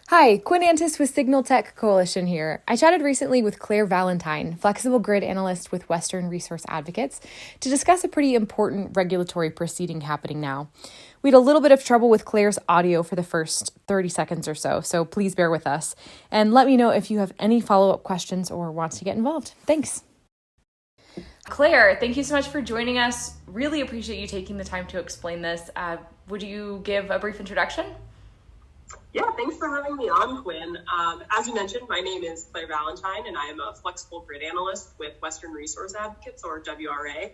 Hi, Quinn Antis with Signal Tech Coalition here. I chatted recently with Clare Valentine, flexible grid analyst with Western Resource Advocates, to discuss a pretty important regulatory proceeding happening now. We had a little bit of trouble with Clare's audio for the first 30 seconds or so please bear with us. And let me know if you have any follow-up questions or want to get involved. Thanks. Clare, thank you so much for joining us. Really appreciate you taking the time to explain this. Would you give a brief introduction? Yeah, thanks for having me on, Quinn. As you mentioned, my name is Clare Valentine, and I am a flexible grid analyst with Western Resource Advocates, or WRA.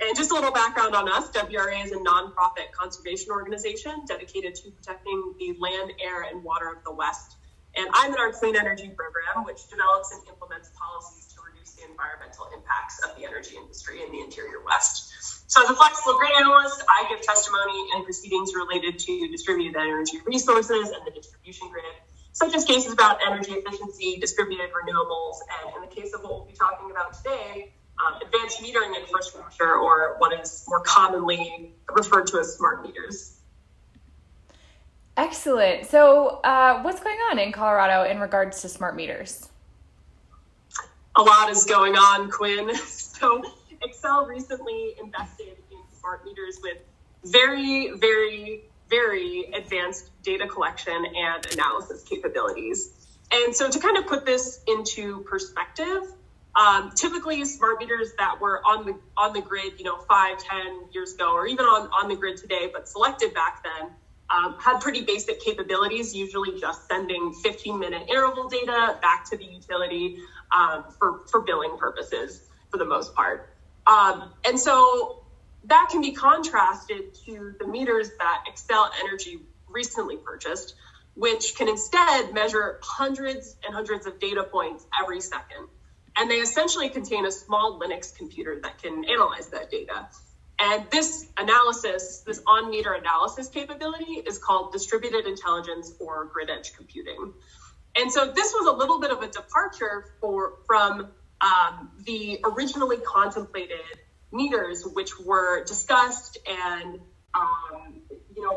And just a little background on us, WRA is a nonprofit conservation organization dedicated to protecting the land, air, and water of the West. And I'm in our clean energy program, which develops and implements policies to reduce the environmental impacts of the energy industry in the interior West. So as a flexible grid analyst, I give testimony in proceedings related to distributed energy resources and the distribution grid, such as cases about energy efficiency, distributed renewables, and in the case of what we'll be talking about today, advanced metering infrastructure, or what is more commonly referred to as smart meters. Excellent. So what's going on in Colorado in regards to smart meters? A lot is going on, Quinn. So Xcel recently invested in smart meters with very, very, very advanced data collection and analysis capabilities. And so to kind of put this into perspective, typically smart meters that were on the grid, 5-10 years ago, or even on the grid today, but selected back then, had pretty basic capabilities, usually just sending 15-minute interval data back to the utility for billing purposes for the most part. And so that can be contrasted to the meters that Xcel Energy recently purchased, which can instead measure hundreds and hundreds of data points every second. And they essentially contain a small Linux computer that can analyze that data. And this analysis, this on-meter analysis capability, is called distributed intelligence or grid edge computing. And so this was a little bit of a departure from the originally contemplated meters, which were discussed and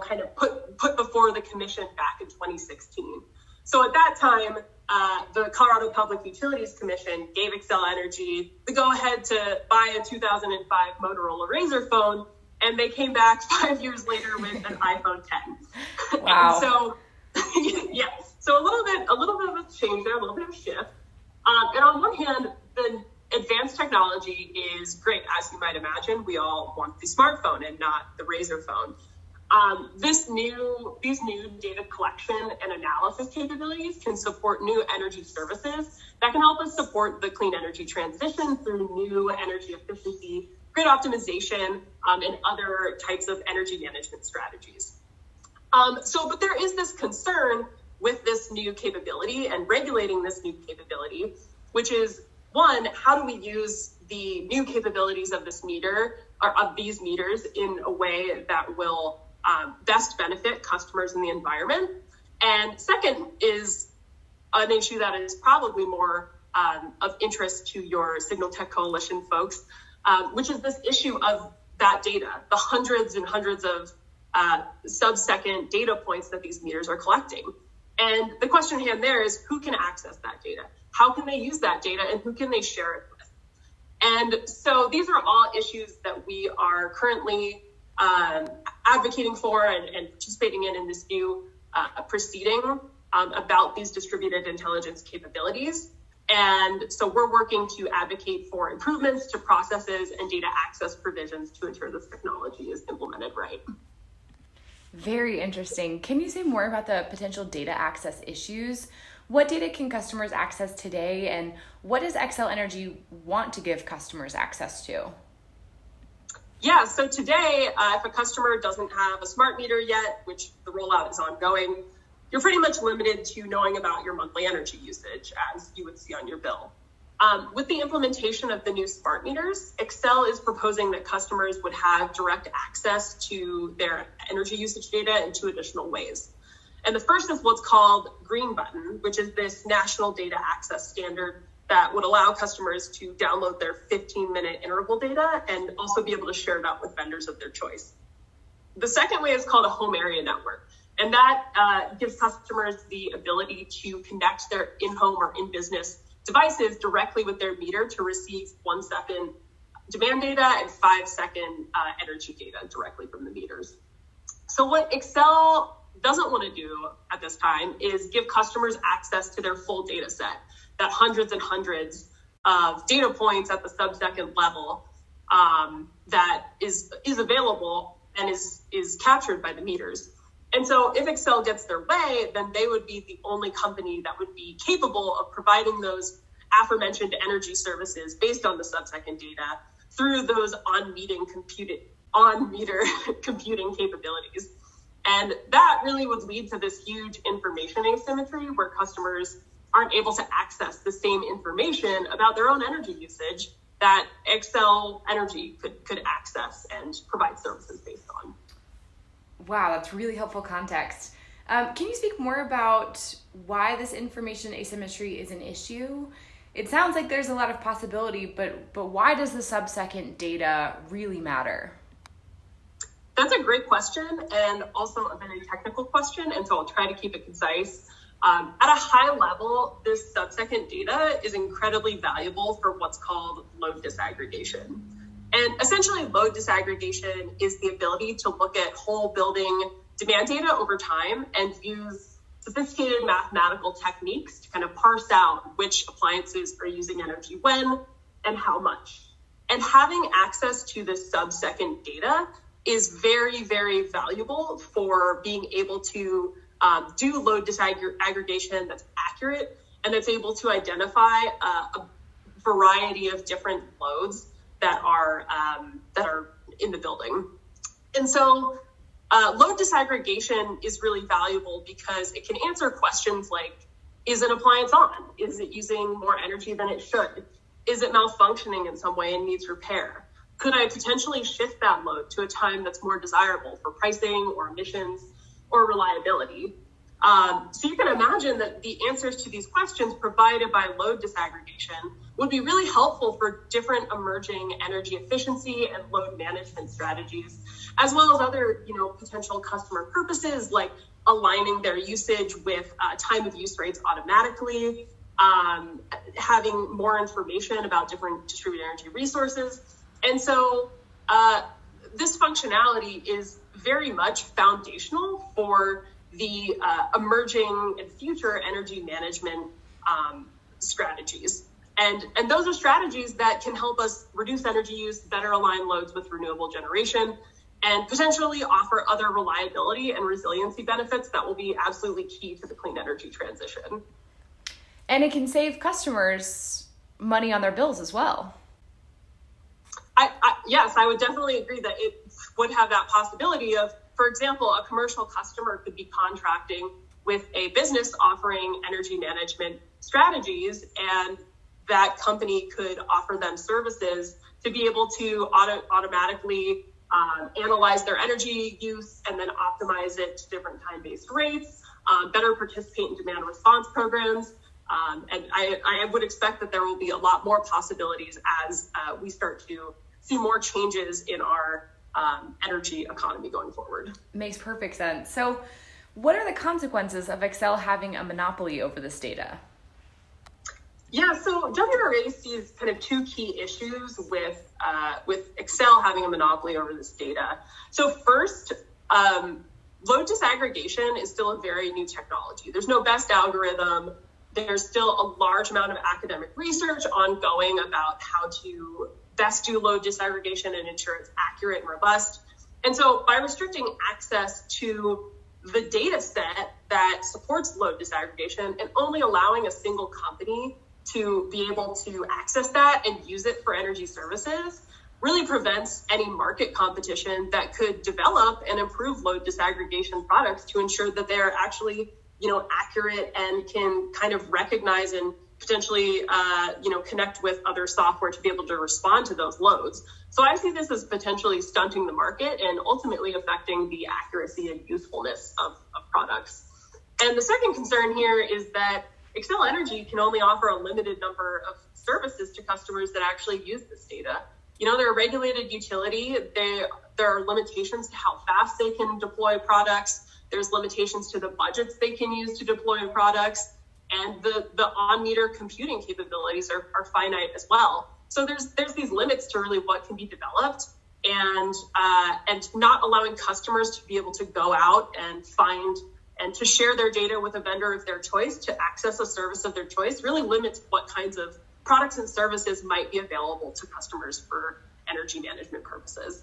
kind of put before the commission back in 2016. So at that time, the Colorado Public Utilities Commission gave Xcel Energy the go-ahead to buy a 2005 Motorola Razr phone, and they came back 5 years later with an iPhone 10. Wow. And so, yeah, so a little bit of a change there, a little bit of a shift. And on one hand, the advanced technology is great. As you might imagine, we all want the smartphone and not the Razr phone. These new data collection and analysis capabilities can support new energy services that can help us support the clean energy transition through new energy efficiency, grid optimization, and other types of energy management strategies. But there is this concern with this new capability and regulating this new capability, which is, one, how do we use the new capabilities of this meter or of these meters in a way that will best benefit customers and the environment? And second is an issue that is probably more of interest to your Signal Tech Coalition folks, which is this issue of that data, the hundreds and hundreds of sub-second data points that these meters are collecting. And the question at hand there is, who can access that data? How can they use that data, and who can they share it with? And so these are all issues that we are currently advocating for and participating in this new proceeding about these distributed intelligence capabilities. And so we're working to advocate for improvements to processes and data access provisions to ensure this technology is implemented right. Very interesting. Can you say more about the potential data access issues? What data can customers access today, and what does Xcel Energy want to give customers access to? Yeah, so today, if a customer doesn't have a smart meter yet, which the rollout is ongoing, you're pretty much limited to knowing about your monthly energy usage, as you would see on your bill. With the implementation of the new smart meters, Xcel is proposing that customers would have direct access to their energy usage data in two additional ways. And the first is what's called Green Button, which is this national data access standard that would allow customers to download their 15-minute interval data and also be able to share it out with vendors of their choice. The second way is called a home area network. And that gives customers the ability to connect their in-home or in-business devices directly with their meter to receive 1 second demand data and 5 second energy data directly from the meters. So what Excel doesn't want to do at this time is give customers access to their full data set, that hundreds and hundreds of data points at the sub-second level that is available and is captured by the meters. And so if Excel gets their way, then they would be the only company that would be capable of providing those aforementioned energy services based on the sub-second data through those on-meter computing capabilities. And that really would lead to this huge information asymmetry where customers aren't able to access the same information about their own energy usage that Excel Energy could access and provide services based on. Wow, that's really helpful context. Can you speak more about why this information asymmetry is an issue? It sounds like there's a lot of possibility, but why does the sub-second data really matter? That's a great question and also a very technical question, and so I'll try to keep it concise. At a high level, this sub-second data is incredibly valuable for what's called load disaggregation. And essentially, load disaggregation is the ability to look at whole building demand data over time and use sophisticated mathematical techniques to kind of parse out which appliances are using energy when and how much. And having access to this sub-second data is very, very valuable for being able to do load disaggregation that's accurate and that's able to identify a variety of different loads that are in the building. And so load disaggregation is really valuable because it can answer questions like, is an appliance on? Is it using more energy than it should? Is it malfunctioning in some way and needs repair? Could I potentially shift that load to a time that's more desirable for pricing or emissions or reliability? So you can imagine that the answers to these questions provided by load disaggregation would be really helpful for different emerging energy efficiency and load management strategies, as well as other, potential customer purposes like aligning their usage with time of use rates automatically, having more information about different distributed energy resources. And so this functionality is very much foundational for the emerging and future energy management strategies. And those are strategies that can help us reduce energy use, better align loads with renewable generation, and potentially offer other reliability and resiliency benefits that will be absolutely key to the clean energy transition. And it can save customers money on their bills as well. Yes, I would definitely agree that it would have that possibility of, for example, a commercial customer could be contracting with a business offering energy management strategies, and that company could offer them services to be able to automatically analyze their energy use and then optimize it to different time-based rates, better participate in demand response programs. And I would expect that there will be a lot more possibilities as we start to see more changes in our energy economy going forward. Makes perfect sense. So what are the consequences of Excel having a monopoly over this data? Yeah, so WRA sees kind of two key issues with Excel having a monopoly over this data. So first, load disaggregation is still a very new technology. There's no best algorithm. There's still a large amount of academic research ongoing about how to best do load disaggregation and ensure it's accurate and robust. And so by restricting access to the data set that supports load disaggregation and only allowing a single company to be able to access that and use it for energy services really prevents any market competition that could develop and improve load disaggregation products to ensure that they're actually, accurate and can kind of recognize and potentially, connect with other software to be able to respond to those loads. So I see this as potentially stunting the market and ultimately affecting the accuracy and usefulness of products. And the second concern here is that Excel Energy can only offer a limited number of services to customers that actually use this data. They're a regulated utility. There are limitations to how fast they can deploy products. There's limitations to the budgets they can use to deploy products, and the on-meter computing capabilities are finite as well. So there's these limits to really what can be developed, and not allowing customers to be able to go out and find and to share their data with a vendor of their choice to access a service of their choice really limits what kinds of products and services might be available to customers for energy management purposes.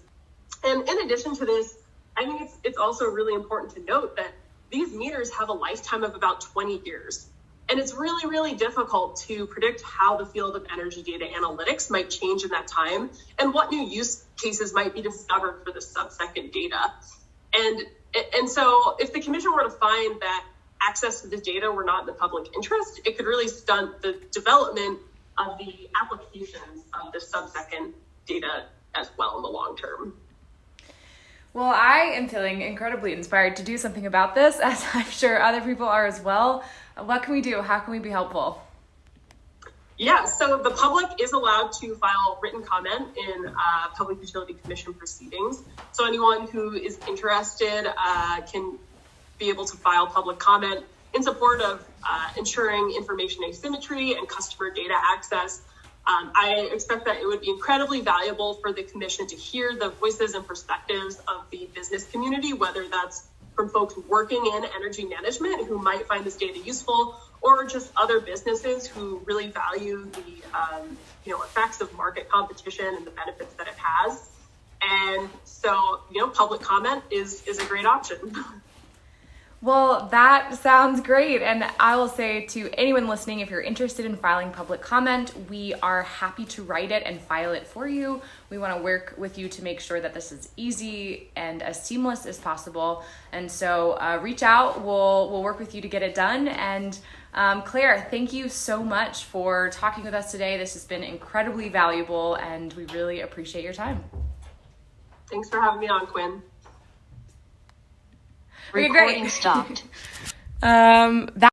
And in addition to this, I think it's also really important to note that these meters have a lifetime of about 20 years. And it's really, really difficult to predict how the field of energy data analytics might change in that time and what new use cases might be discovered for the sub-second data. And so if the commission were to find that access to this data were not in the public interest, it could really stunt the development of the applications of the sub-second data as well in the long term. Well, I am feeling incredibly inspired to do something about this, as I'm sure other people are as well. What can we do? How can we be helpful? Yeah, so the public is allowed to file written comment in Public Utility Commission proceedings. So anyone who is interested can be able to file public comment in support of ensuring information asymmetry and customer data access. I expect that it would be incredibly valuable for the commission to hear the voices and perspectives of the business community, whether that's from folks working in energy management who might find this data useful, or just other businesses who really value the effects of market competition and the benefits that it has. And so, public comment is a great option. Well, that sounds great. And I will say to anyone listening, if you're interested in filing public comment, we are happy to write it and file it for you. We want to work with you to make sure that this is easy and as seamless as possible. And so reach out. We'll work with you to get it done. And Claire, thank you so much for talking with us today. This has been incredibly valuable, and we really appreciate your time. Thanks for having me on, Quinn. Recording stopped. That